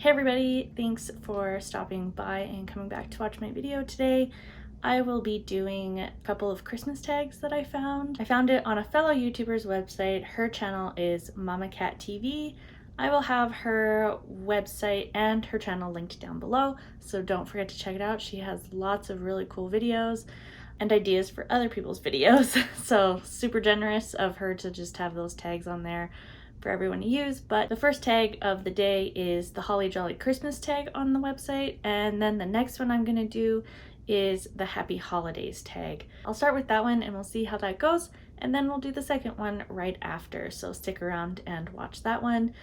Hey everybody, thanks for stopping by and coming back to watch my video today. I will be doing a couple of Christmas tags that I found. I found it on a fellow YouTuber's website. Her channel is Mama Cat TV. I will have her website and her channel linked down below, so don't forget to check it out. She has lots of really cool videos and ideas for other people's videos. So super generous of her to just have those tags on there for everyone to use. But the first tag of the day is the Holly Jolly Christmas tag on the website, and then the next one I'm gonna do is the Happy Holidays tag. I'll start with that one and we'll see how that goes, and then we'll do the second one right after, so stick around and watch that one.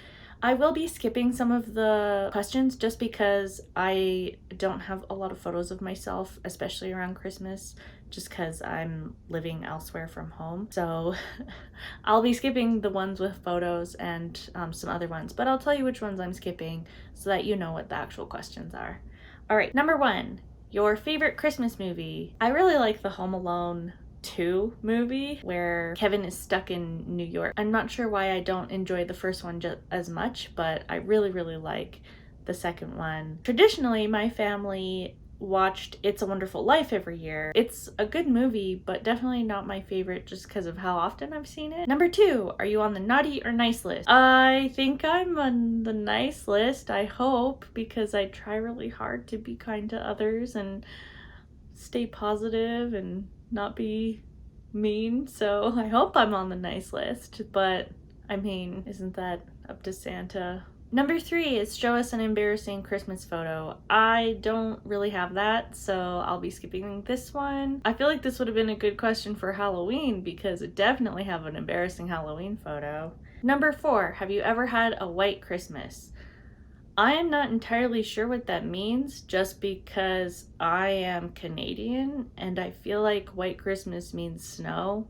I will be skipping some of the questions just because I don't have a lot of photos of myself, especially around Christmas, just because I'm living elsewhere from home. So I'll be skipping the ones with photos and some other ones, but I'll tell you which ones I'm skipping so that you know what the actual questions are. All right, number one, your favorite Christmas movie. I really like the Home Alone 2 movie where Kevin is stuck in New York. I'm not sure why I don't enjoy the first one just as much, but I really like the second one. Traditionally, my family watched It's a Wonderful Life every year. It's a good movie, but definitely not my favorite just because of how often I've seen it. Number two, are you on the naughty or nice list? I think I'm on the nice list, I hope, because I try really hard to be kind to others and stay positive and not be mean, so I hope I'm on the nice list, but I mean, isn't that up to Santa? Number three is show us an embarrassing Christmas photo. I don't really have that, so I'll be skipping this one. I feel like this would have been a good question for Halloween because I definitely have an embarrassing Halloween photo. Number four, have you ever had a white Christmas? I am not entirely sure what that means just because I am Canadian and I feel like white Christmas means snow.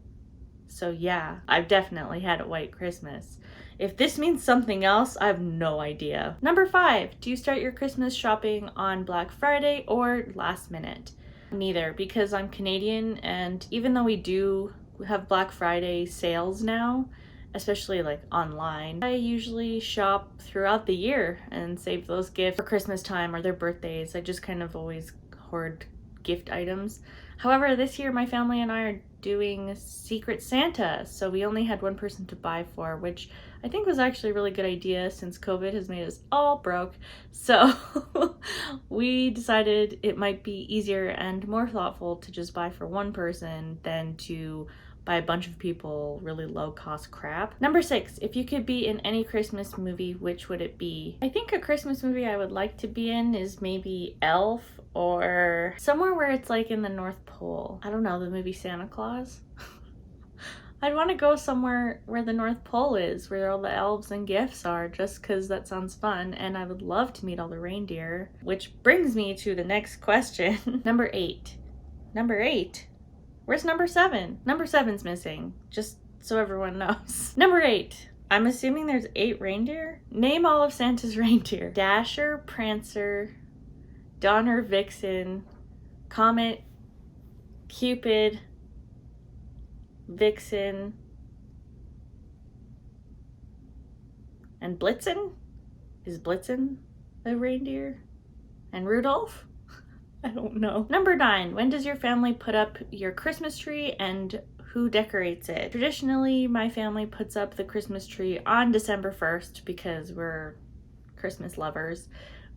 So yeah, I've definitely had a white Christmas. If this means something else, I have no idea. Number five, do you start your Christmas shopping on Black Friday or last minute? Neither, because I'm Canadian, and even though we do have Black Friday sales now, especially like online, I usually shop throughout the year and save those gifts for Christmas time or their birthdays. I just kind of always hoard gift items. However, this year my family and I are doing Secret Santa, so we only had one person to buy for, which I think was actually a really good idea since COVID has made us all broke. So we decided it might be easier and more thoughtful to just buy for one person than to buy a bunch of people really low cost crap. Number six, if you could be in any Christmas movie, which would it be? I think a Christmas movie I would like to be in is maybe Elf or somewhere where it's like in the North Pole. I don't know, the movie Santa Claus? I'd want to go somewhere where the North Pole is, where all the elves and gifts are, just because that sounds fun, and I would love to meet all the reindeer. Which brings me to the next question. Number eight. Number eight? Where's number seven? Number seven's missing, just so everyone knows. Number eight. I'm assuming there's 8 reindeer? Name all of Santa's reindeer. Dasher, Prancer, Donner, Vixen, Comet, Cupid, Vixen, and Blitzen? Is Blitzen a reindeer? And Rudolph? I don't know. Number 9, when does your family put up your Christmas tree and who decorates it? Traditionally, my family puts up the Christmas tree on December 1st because we're Christmas lovers.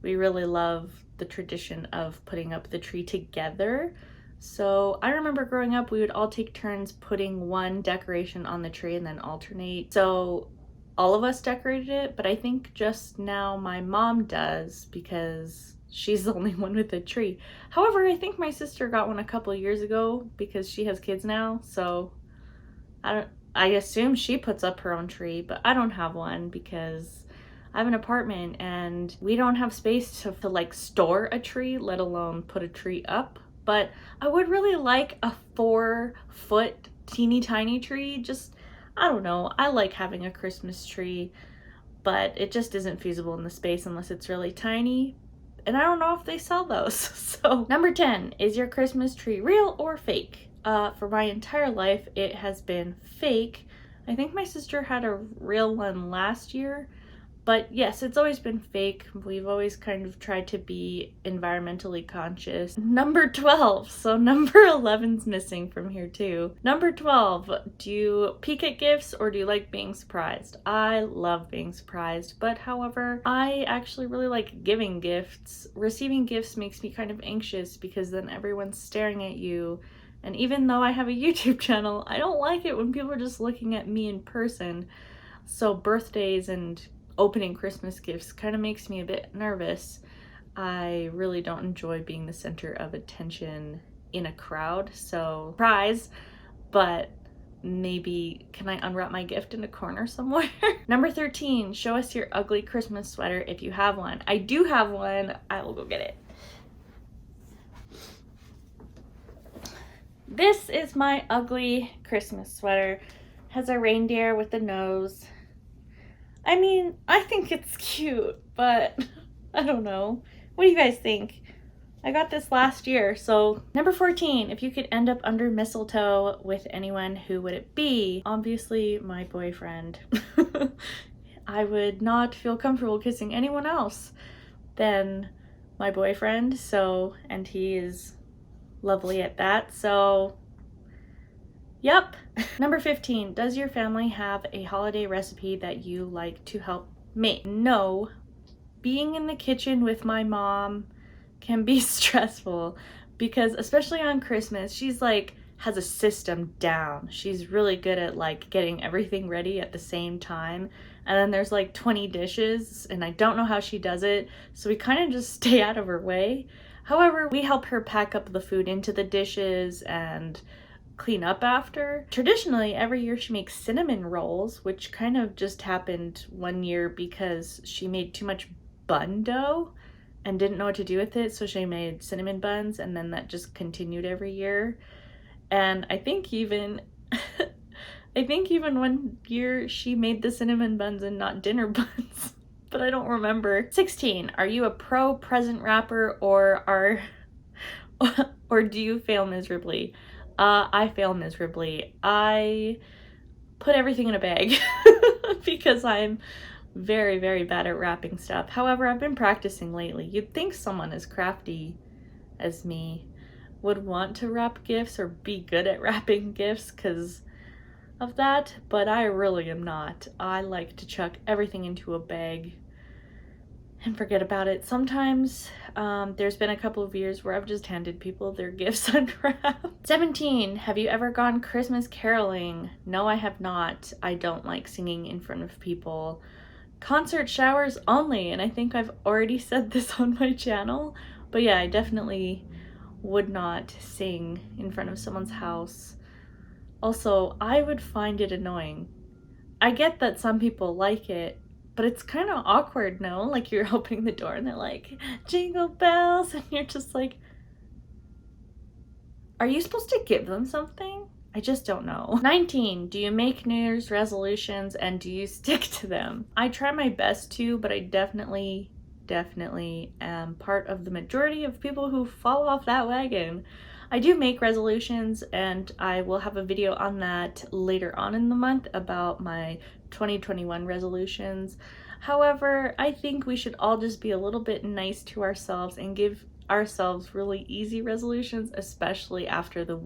We really love the tradition of putting up the tree together. So I remember growing up, we would all take turns putting one decoration on the tree and then alternate. So all of us decorated it, but I think just now my mom does because she's the only one with a tree. However, I think my sister got one a couple years ago because she has kids now, so I assume she puts up her own tree, but I don't have one because I have an apartment and we don't have space to like store a tree, let alone put a tree up. But I would really like a 4-foot teeny tiny tree. Just, I don't know, I like having a Christmas tree, but it just isn't feasible in the space unless it's really tiny. And I don't know if they sell those. So number 10, is your Christmas tree real or fake? For my entire life, it has been fake. I think my sister had a real one last year, But yes, it's always been fake. We've always kind of tried to be environmentally conscious. Number 12. So number 11's missing from here too. Number 12. Do you peek at gifts or do you like being surprised? I love being surprised, but however, I actually really like giving gifts. Receiving gifts makes me kind of anxious because then everyone's staring at you. And even though I have a YouTube channel, I don't like it when people are just looking at me in person. So birthdays and opening Christmas gifts kind of makes me a bit nervous. I really don't enjoy being the center of attention in a crowd, so surprise, but maybe can I unwrap my gift in a corner somewhere? Number 13, show us your ugly Christmas sweater if you have one. I do have one. I will go get it. This is my ugly Christmas sweater. Has a reindeer with a nose. I mean, I think it's cute, but I don't know. What do you guys think? I got this last year, so. Number 14, if you could end up under mistletoe with anyone, who would it be? Obviously, my boyfriend. I would not feel comfortable kissing anyone else than my boyfriend, so, and he is lovely at that, so. Yep. Number 15, does your family have a holiday recipe that you like to help make? No. Being in the kitchen with my mom can be stressful because especially on Christmas, she's like has a system down. She's really good at like getting everything ready at the same time. And then there's like 20 dishes and I don't know how she does it. So we kind of just stay out of her way. However, we help her pack up the food into the dishes and clean up after. Traditionally, every year she makes cinnamon rolls, which kind of just happened one year because she made too much bun dough and didn't know what to do with it, so she made cinnamon buns, and then that just continued every year. And I think even one year she made the cinnamon buns and not dinner buns, but I don't remember. 16, are you a pro present wrapper or do you fail miserably? I fail miserably. I put everything in a bag because I'm very, very bad at wrapping stuff. However, I've been practicing lately. You'd think someone as crafty as me would want to wrap gifts or be good at wrapping gifts because of that, but I really am not. I like to chuck everything into a bag and forget about it. Sometimes there's been a couple of years where I've just handed people their gifts unwrapped. 17, have you ever gone Christmas caroling? No, I have not. I don't like singing in front of people. Concert showers only, and I think I've already said this on my channel, but yeah, I definitely would not sing in front of someone's house. Also, I would find it annoying. I get that some people like it, but it's kind of awkward, no? Like you're opening the door and they're like, jingle bells, and you're just like, are you supposed to give them something? I just don't know. 19, do you make New Year's resolutions and do you stick to them? I try my best to, but I definitely am part of the majority of people who fall off that wagon. I do make resolutions and I will have a video on that later on in the month about my 2021 resolutions. However, I think we should all just be a little bit nice to ourselves and give ourselves really easy resolutions, especially after the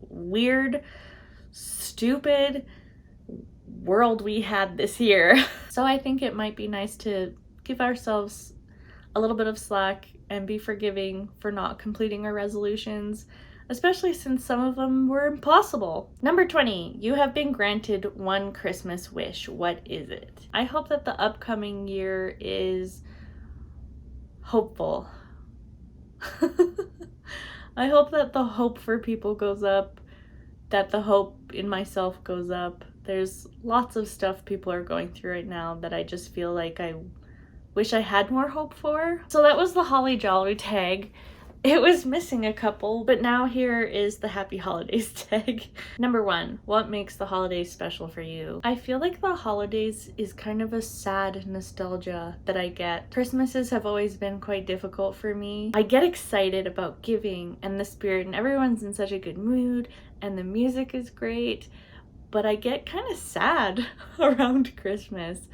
weird, stupid world we had this year. So I think it might be nice to give ourselves a little bit of slack and be forgiving for not completing our resolutions, especially since some of them were impossible. Number 20, you have been granted one Christmas wish. What is it? I hope that the upcoming year is hopeful. I hope that the hope for people goes up, that the hope in myself goes up. There's lots of stuff people are going through right now that I just feel like I wish I had more hope for. So that was the Holly Jolly tag. It was missing a couple, but now here is the Happy Holidays tag. Number 1, what makes the holidays special for you? I feel like the holidays is kind of a sad nostalgia that I get. Christmases have always been quite difficult for me. I get excited about giving and the spirit and everyone's in such a good mood and the music is great, but I get kind of sad around Christmas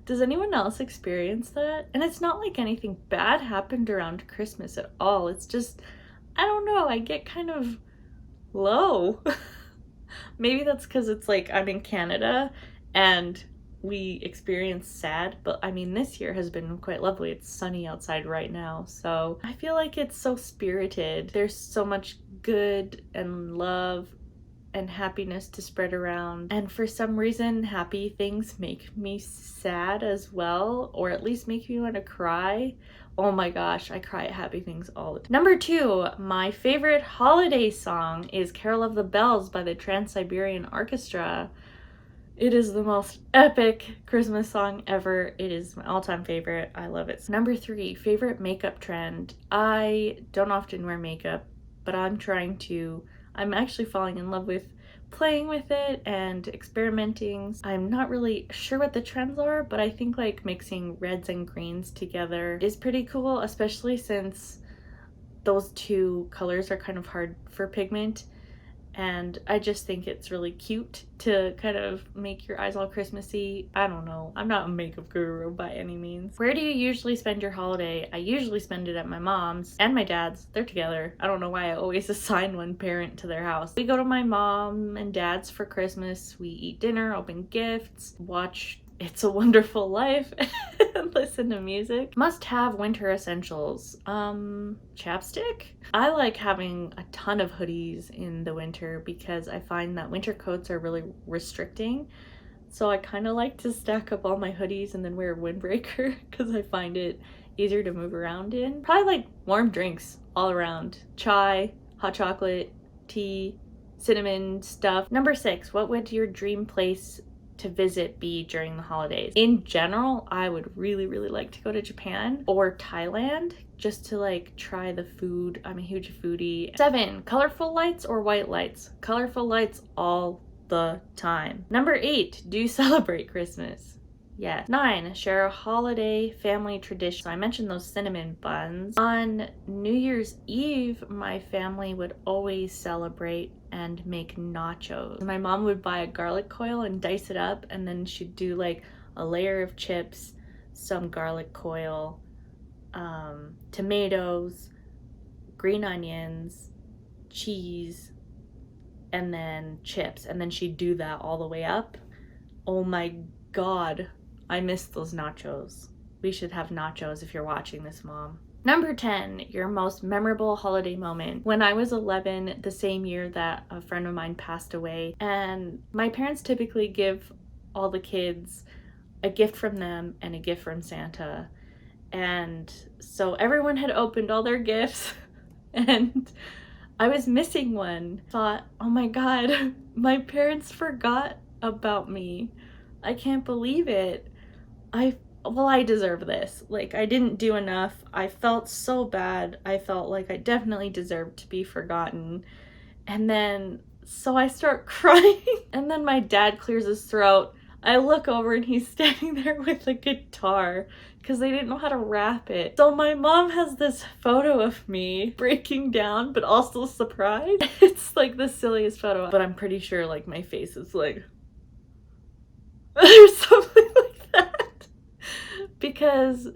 Does anyone else experience that? And it's not like anything bad happened around Christmas at all. It's just, I don't know, I get kind of low. Maybe that's because it's like I'm in Canada and we experience sad, but I mean, this year has been quite lovely. It's sunny outside right now, so I feel like it's so spirited. There's so much good and love and happiness to spread around, and for some reason happy things make me sad as well, or at least make me want to cry. Oh my gosh, I cry at happy things all the time. Number 2, my favorite holiday song is Carol of the Bells by the Trans-Siberian Orchestra. It is the most epic Christmas song ever. It is my all-time favorite. I love it. Number 3, favorite makeup trend. I don't often wear makeup, but I'm actually falling in love with playing with it and experimenting. I'm not really sure what the trends are, but I think like mixing reds and greens together is pretty cool, especially since those two colors are kind of hard for pigment. And I just think it's really cute to kind of make your eyes all Christmassy. I don't know. I'm not a makeup guru by any means. Where do you usually spend your holiday? I usually spend it at my mom's and my dad's. They're together. I don't know why I always assign one parent to their house. We go to my mom and dad's for Christmas. We eat dinner, open gifts, watch It's a Wonderful Life, and listen to music. Must have winter essentials. Chapstick? I like having a ton of hoodies in the winter because I find that winter coats are really restricting. So I kind of like to stack up all my hoodies and then wear a windbreaker because I find it easier to move around in. Probably like warm drinks all around. Chai, hot chocolate, tea, cinnamon stuff. Number 6, what would your dream place to visit be during the holidays? In general, I would really like to go to Japan or Thailand just to like try the food. I'm a huge foodie. 7, colorful lights or white lights? Colorful lights all the time. Number 8, do you celebrate Christmas? Yes. 9, share a holiday family tradition. So I mentioned those cinnamon buns. On New Year's Eve, my family would always celebrate and make nachos. My mom would buy a garlic coil and dice it up, and then she'd do like a layer of chips, some garlic coil, tomatoes, green onions, cheese, and then chips, and then she'd do that all the way up. Oh my god, I miss those nachos. We should have nachos if you're watching this, Mom. Number 10, your most memorable holiday moment. When I was 11, the same year that a friend of mine passed away, and my parents typically give all the kids a gift from them and a gift from Santa. And so everyone had opened all their gifts and I was missing one. Thought, oh my god, my parents forgot about me. I can't believe it. I deserve this. Like, I didn't do enough. I felt so bad. I felt like I definitely deserved to be forgotten. And then, so I start crying. And then my dad clears his throat. I look over and he's standing there with a guitar because they didn't know how to wrap it. So my mom has this photo of me breaking down, but also surprised. It's like the silliest photo, but I'm pretty sure like my face is like, or something like that, because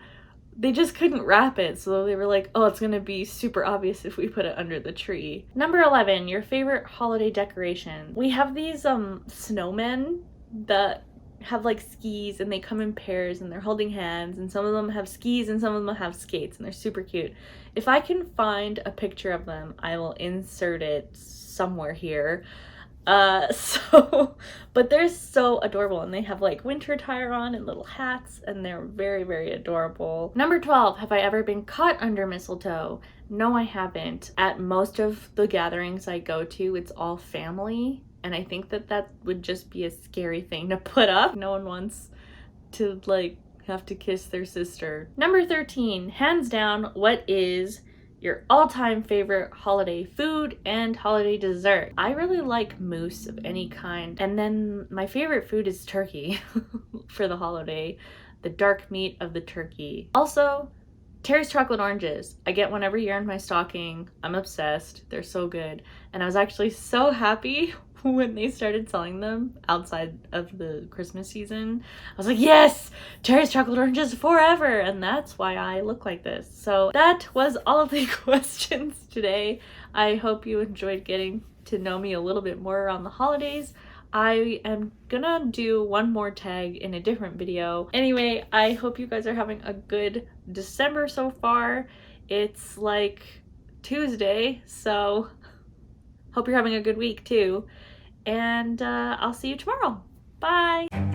they just couldn't wrap it. So they were like, oh, it's gonna be super obvious if we put it under the tree. Number 11, your favorite holiday decoration. We have these snowmen that have like skis, and they come in pairs and they're holding hands, and some of them have skis and some of them have skates, and they're super cute. If I can find a picture of them, I will insert it somewhere here. But they're so adorable, and they have like winter attire on and little hats, and they're very adorable. Number 12, have I ever been caught under mistletoe? No, I haven't. At most of the gatherings I go to, it's all family, and I think that would just be a scary thing to put up. No one wants to like have to kiss their sister. Number 13, hands down, what is your all-time favorite holiday food and holiday dessert? I really like mousse of any kind, and then my favorite food is turkey for the holiday, the dark meat of the turkey. Also, Terry's chocolate oranges. I get one every year in my stocking. I'm obsessed. They're so good. And I was actually so happy when they started selling them outside of the Christmas season, I was like, yes, cherries, chocolate, oranges forever. And that's why I look like this. So that was all of the questions today. I hope you enjoyed getting to know me a little bit more around the holidays. I am gonna do one more tag in a different video. Anyway, I hope you guys are having a good December so far. It's like Tuesday, so hope you're having a good week too. And I'll see you tomorrow. Bye!